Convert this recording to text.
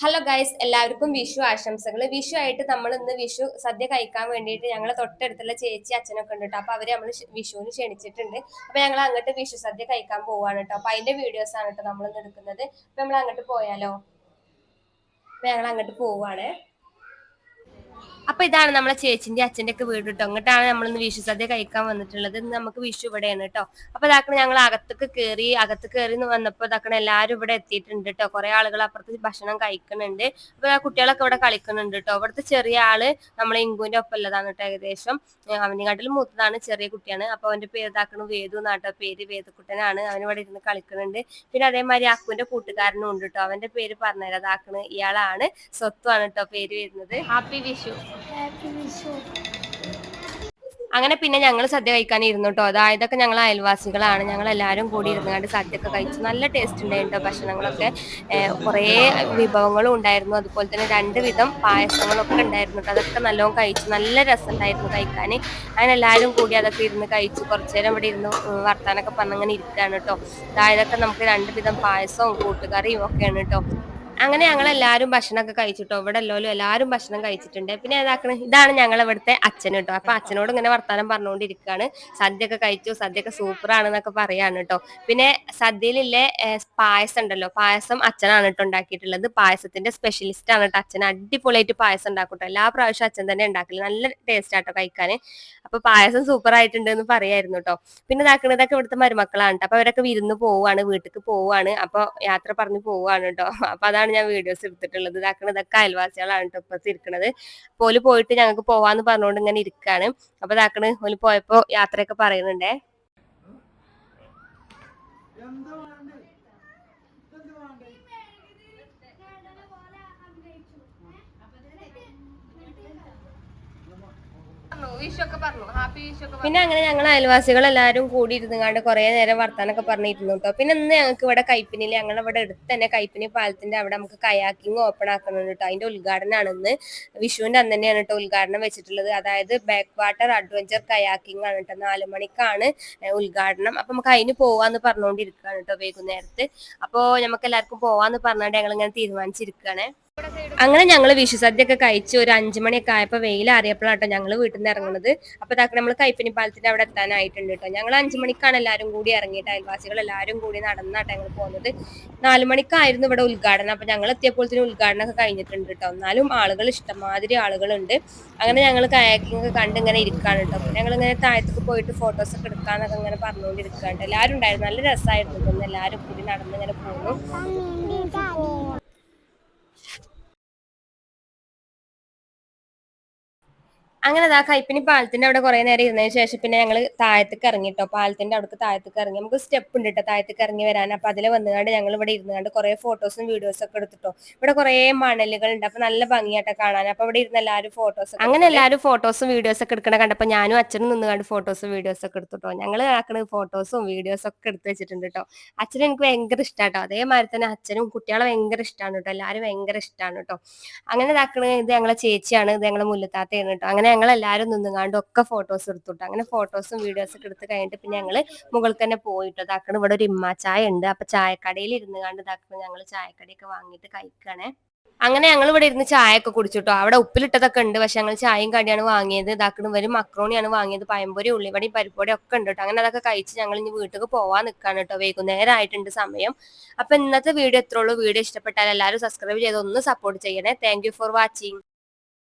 Hello guys, എല്ലാവർക്കും വിഷു ആശംസകൾ. വിഷു ആയിട്ട് നമ്മൾ ഇന്ന് വിഷു സദ്യ കഴിക്കാൻ വേണ്ടിയിട്ട് ഞങ്ങളെ തൊട്ടടുത്തുള്ള ചേച്ചി അച്ഛനൊക്കെ ഉണ്ട് കേട്ടോ. അപ്പൊ അവര് നമ്മൾ വിഷുവിന് ക്ഷണിച്ചിട്ടുണ്ട്. അപ്പൊ ഞങ്ങൾ അങ്ങോട്ട് വിഷു സദ്യ കഴിക്കാൻ പോവാണ് കേട്ടോ. അപ്പൊ അതിന്റെ വീഡിയോസ് ആണ് കേട്ടോ നമ്മൾ ഇന്ന് എടുക്കുന്നത്. അപ്പൊ നമ്മൾ അങ്ങോട്ട് പോയാലോ? അപ്പൊ ഞങ്ങൾ അങ്ങോട്ട് പോവാണ്. അപ്പൊ ഇതാണ് നമ്മളെ ചേച്ചിന്റെ അച്ഛന്റെ ഒക്കെ വീട് കേട്ടോ. അങ്ങോട്ടാണ് നമ്മൾ ഇന്ന് വിഷു സദ്യ കഴിക്കാൻ വന്നിട്ടുള്ളത്. ഇന്ന് നമുക്ക് വിഷു ഇവിടെയാണ് കേട്ടോ. അപ്പൊ ഇതാക്കണ ഞങ്ങൾ അകത്ത് കയറി വന്നപ്പോ ഇതാക്കണ എല്ലാരും ഇവിടെ എത്തിയിട്ടുണ്ട് കേട്ടോ. കുറെ ആളുകൾ അപ്പുറത്ത് ഭക്ഷണം കഴിക്കുന്നുണ്ട്. അപ്പൊ ആ കുട്ടികളൊക്കെ ഇവിടെ കളിക്കുന്നുണ്ട് കേട്ടോ. ഇവിടുത്തെ ചെറിയ ആള് നമ്മളെ ഇങ്കുവിന്റെ ഒപ്പം ഉള്ളതാണ് കേട്ടോ. ഏകദേശം അവനെക്കാട്ടിലും മൂത്തതാണ്, ചെറിയ കുട്ടിയാണ്. അപ്പൊ അവന്റെ പേര് ഇതാക്കണ വേദു എന്നാട്ടോ പേര്. വേദുക്കുട്ടനാണ്. അവൻ ഇവിടെ ഇരുന്ന് കളിക്കുന്നുണ്ട്. പിന്നെ അതേമാതിരി അക്കുവിന്റെ കൂട്ടുകാരനും ഉണ്ട് കേട്ടോ. അവന്റെ പേര് പറഞ്ഞുതരാം. അതാക്കണ് ഇയാളാണ്, സ്വത്താണ് കേട്ടോ പേര് വരുന്നത്. ഹാപ്പി വിഷു. അങ്ങനെ പിന്നെ ഞങ്ങൾ സദ്യ കഴിക്കാൻ ഇരുന്നു കേട്ടോ. അതായതൊക്കെ ഞങ്ങൾ അയൽവാസികളാണ്. ഞങ്ങൾ എല്ലാവരും കൂടി ഇരുന്നുകൊണ്ട് സദ്യ ഒക്കെ കഴിച്ചു. നല്ല ടേസ്റ്റ് ഉണ്ടായിരുന്നു കേട്ടോ ഭക്ഷണങ്ങളൊക്കെ. കുറേ വിഭവങ്ങളും ഉണ്ടായിരുന്നു. അതുപോലെ തന്നെ 2 വിധം പായസങ്ങളൊക്കെ ഉണ്ടായിരുന്നു കേട്ടോ. അതൊക്കെ നല്ലോണം കഴിച്ചു. നല്ല രസം ഉണ്ടായിരുന്നു കഴിക്കാൻ. അങ്ങനെ എല്ലാവരും കൂടി അതൊക്കെ ഇരുന്ന് കഴിച്ചു. കുറച്ചു നേരം ഇവിടെ ഇരുന്ന് വർത്താനൊക്കെ പറഞ്ഞങ്ങനെ ഇരിക്കുകയാണ് കേട്ടോ. അതായതൊക്കെ നമുക്ക് 2 വിധം പായസവും കൂട്ടുകറിയും ഒക്കെയാണ് കേട്ടോ. അങ്ങനെ ഞങ്ങൾ എല്ലാവരും ഭക്ഷണമൊക്കെ കഴിച്ചിട്ടോ. ഇവിടെ എല്ലാവരും ഭക്ഷണം കഴിച്ചിട്ടുണ്ട്. പിന്നെ ഇതാണ് ഞങ്ങൾ ഇവിടുത്തെ അച്ഛൻ കേട്ടോ. അപ്പൊ അച്ഛനോട് ഇങ്ങനെ വർത്താനം പറഞ്ഞുകൊണ്ടിരിക്കുകയാണ്. സദ്യ ഒക്കെ കഴിച്ചു, സദ്യ ഒക്കെ സൂപ്പർ ആണെന്നൊക്കെ പറയാണ് കേട്ടോ. പിന്നെ സദ്യയിലെ പായസം ഉണ്ടല്ലോ, പായസം അച്ഛനാണ് കേട്ടോ ഉണ്ടാക്കിയിട്ടുള്ളത്. പായസത്തിന്റെ സ്പെഷ്യലിസ്റ്റ് ആണ് കേട്ടോ അച്ഛൻ. അടിപൊളിയായിട്ട് പായസം ഉണ്ടാക്കും കേട്ടോ. എല്ലാ പ്രാവശ്യം അച്ഛൻ തന്നെ ഉണ്ടാക്കില്ല. നല്ല ടേസ്റ്റ് ആട്ടോ കഴിക്കാൻ. അപ്പൊ പായസം സൂപ്പർ ആയിട്ടുണ്ട് എന്ന് പറയായിരുന്നു കേട്ടോ. പിന്നെ ഇതാക്കുന്നതൊക്കെ ഇവിടുത്തെ മരുമക്കളാണ് കേട്ടോ. അപ്പൊ അവരൊക്കെ വിരുന്ന് പോവാണ്, വീട്ടിലേക്ക് പോവാണ്. അപ്പൊ യാത്ര പറഞ്ഞു പോവാണ് കേട്ടോ. അപ്പൊ അതാണ് ഞാൻ വീഡിയോസ് എടുത്തിട്ടുള്ളത്. ഇതൊക്കെ അയൽവാസികളാണ് കേട്ടോ ഇപ്പഴത്തെ ഇരിക്കുന്നത്. ഓല് പോയിട്ട് ഞങ്ങൾക്ക് പോവാന്ന് പറഞ്ഞുകൊണ്ട് ഇങ്ങനെ ഇരിക്കാണ്. അപ്പൊ ഓല് പോയപ്പോ യാത്രയൊക്കെ പറയുന്നുണ്ടേ. പിന്നെ അങ്ങനെ ഞങ്ങൾ അയൽവാസികൾ എല്ലാവരും കൂടി ഇരുന്നുകൊണ്ട് കുറെ നേരം വർത്താനൊക്കെ പറഞ്ഞിരുന്നു കേട്ടോ. പിന്നെ ഇന്ന് ഞങ്ങൾക്ക് ഇവിടെ കൈപ്പിനിയിൽ, ഞങ്ങളിവിടെ അടുത്ത് തന്നെ കൈപ്പിനി പാലത്തിന്റെ അവിടെ നമുക്ക് കയാക്കിങ് ഓപ്പൺ ആക്കുന്നുണ്ട് കേട്ടോ. അതിന്റെ ഉദ്ഘാടനമാണ് ഇന്ന്. വിഷുവിന്റെ അന്ന് തന്നെയാണ് കേട്ടോ ഉദ്ഘാടനം വെച്ചിട്ടുള്ളത്. അതായത് ബാക്ക് വാട്ടർ അഡ്വഞ്ചർ കയാക്കിംഗ് ആണ് കേട്ടോ. 4 മണിക്കാണ് ഉദ്ഘാടനം. അപ്പൊ നമുക്ക് അതിന് പോവാന്ന് പറഞ്ഞുകൊണ്ടിരിക്കുകയാണ് കേട്ടോ വൈകുന്നേരത്ത്. അപ്പോ നമുക്ക് എല്ലാവർക്കും പോവാന്ന് പറഞ്ഞുകൊണ്ട് ഞങ്ങൾ ഇങ്ങനെ തീരുമാനിച്ചിരിക്കുകയാണ്. അങ്ങനെ ഞങ്ങൾ വിഷു സദ്യ ഒക്കെ കഴിച്ച് ഒരു 5 മണിയൊക്കെ ആയപ്പോൾ വെയിലാറിയപ്പോഴാട്ടോ ഞങ്ങൾ വീട്ടിൽ നിന്ന് ഇറങ്ങുന്നത്. അപ്പൊ നമ്മൾ കൈപ്പിനി പാലത്തിന്റെ അവിടെ എത്താനായിട്ടുണ്ട് കേട്ടോ. ഞങ്ങൾ 5 മണിക്കാണ് എല്ലാവരും കൂടി ഇറങ്ങിയിട്ട്, അയൽവാസികൾ എല്ലാവരും കൂടി നടന്നാട്ടോ ഞങ്ങൾ പോകുന്നത്. 4 മണിക്കായിരുന്നു ഇവിടെ ഉദ്ഘാടനം. അപ്പൊ ഞങ്ങൾ എത്തിയപ്പോഴത്തേനും ഉദ്ഘാടനം ഒക്കെ കഴിഞ്ഞിട്ടുണ്ട് കേട്ടോ. എന്നാലും ആളുകൾ ഇഷ്ടംമാതിരി ആളുകളുണ്ട്. അങ്ങനെ ഞങ്ങൾ കയാക്കിംഗ് ഒക്കെ കണ്ട് ഇങ്ങനെ ഇരിക്കാണ് കേട്ടോ. പിന്നെ ഞങ്ങൾ ഇങ്ങനെ താഴത്തേക്ക് പോയിട്ട് ഫോട്ടോസ് ഒക്കെ എടുക്കാന്നൊക്കെ ഇങ്ങനെ പറഞ്ഞുകൊണ്ടിരിക്കാണ്ട് എല്ലാവരും ഉണ്ടായിരുന്നു. നല്ല രസമായിരുന്നു കേട്ടോ. എല്ലാവരും കൂടി നടന്നിങ്ങനെ പോകുന്നു. അങ്ങനെ കൈപ്പിനി പാലത്തിന്റെ അവിടെ കുറെ നേരം ഇരുന്നതിന് ശേഷം പിന്നെ ഞങ്ങൾ താഴത്തേക്ക് ഇറങ്ങി കേട്ടോ. പാലത്തിന്റെ അവിടേക്ക് താഴത്തേക്ക് ഇറങ്ങി. നമുക്ക് സ്റ്റെപ്പ് ഉണ്ട് കേട്ടോ താഴത്തേക്ക് ഇറങ്ങി വരാൻ. അപ്പൊ അതിൽ വന്നുകൊണ്ട് ഞങ്ങൾ ഇവിടെ ഇരുന്നുകൊണ്ട് കുറെ ഫോട്ടോസും വീഡിയോസും ഒക്കെ എടുത്തിട്ടോ. ഇവിടെ കുറെ മണലുകൾ ഉണ്ട്. അപ്പൊ നല്ല ഭംഗിയായിട്ട് കാണാൻ. അപ്പൊ ഇവിടെ ഇരുന്ന് എല്ലാവരും ഫോട്ടോസ്, അങ്ങനെ എല്ലാവരും ഫോട്ടോസും വീഡിയോസ് ഒക്കെ എടുക്കണ കണ്ടപ്പോ ഞാനും അച്ഛനും നിന്നുകൊണ്ട് ഫോട്ടോസും വീഡിയോസ് ഒക്കെ എടുത്തിട്ടോ. ഞങ്ങൾ ആക്കണ ഫോട്ടോസും വീഡിയോസും ഒക്കെ എടുത്ത് വെച്ചിട്ടുണ്ട് കേട്ടോ. അച്ഛനും എനിക്ക് ഭയങ്കര ഇഷ്ടമാട്ടോ. അതേമാതിരി തന്നെ അച്ഛനും കുട്ടികളെ ഭയങ്കര ഇഷ്ടമാണ് കേട്ടോ. എല്ലാവരും ഭയങ്കര ഇഷ്ടമാണ് കേട്ടോ. അങ്ങനെ ഇത് ഞങ്ങളെ ചേച്ചിയാണ്, ഇത് ഞങ്ങളെ മുല്ലത്താത്തയാണ് കേട്ടോ. അങ്ങനെ ഞങ്ങൾ എല്ലാവരും നിന്നുകാണ്ട് ഒക്കെ ഫോട്ടോസ് എടുത്തുട്ടോ. അങ്ങനെ ഫോട്ടോസും വീഡിയോസും ഒക്കെ എടുത്ത് കഴിഞ്ഞിട്ട് പിന്നെ ഞങ്ങൾ മുകളിൽ തന്നെ പോയിട്ട് ഇവിടെ ഒരു ഇമ്മ ചായ ഉണ്ട്. അപ്പൊ ചായക്കടയിൽ ഇരുന്നുകാണ്ട് ഞങ്ങൾ ചായക്കടയൊക്കെ വാങ്ങിയിട്ട് കഴിക്കുകയാണേ. അങ്ങനെ ഞങ്ങൾ ഇവിടെ ഇരുന്ന് ചായ ഒക്കെ കുടിച്ചിട്ടോ. അവിടെ ഉപ്പിലിട്ടതൊക്കെ ഉണ്ട്. പക്ഷെ ഞങ്ങൾ ചായയും കടിയാണ് വാങ്ങിയത്. വരും മക്രോണിയാണ് വാങ്ങിയത്. പഴംപൊരി, ഉള്ളിവടയും പരിപ്പൊടി ഒക്കെ ഉണ്ട് കേട്ടോ. അങ്ങനെ അതൊക്കെ കഴിച്ച് ഞങ്ങൾ ഇനി വീട്ടിലേക്ക് പോവാൻ നിൽക്കാണ് കേട്ടോ. വൈകുന്നേരം ആയിട്ടുണ്ട് സമയം. അപ്പൊ ഇന്നത്തെ വീഡിയോ എത്രയുള്ളൂ. വീഡിയോ ഇഷ്ടപ്പെട്ടാൽ എല്ലാവരും സബ്സ്ക്രൈബ് ചെയ്ത് ഒന്ന് സപ്പോർട്ട് ചെയ്യണേ. Thank you for watching.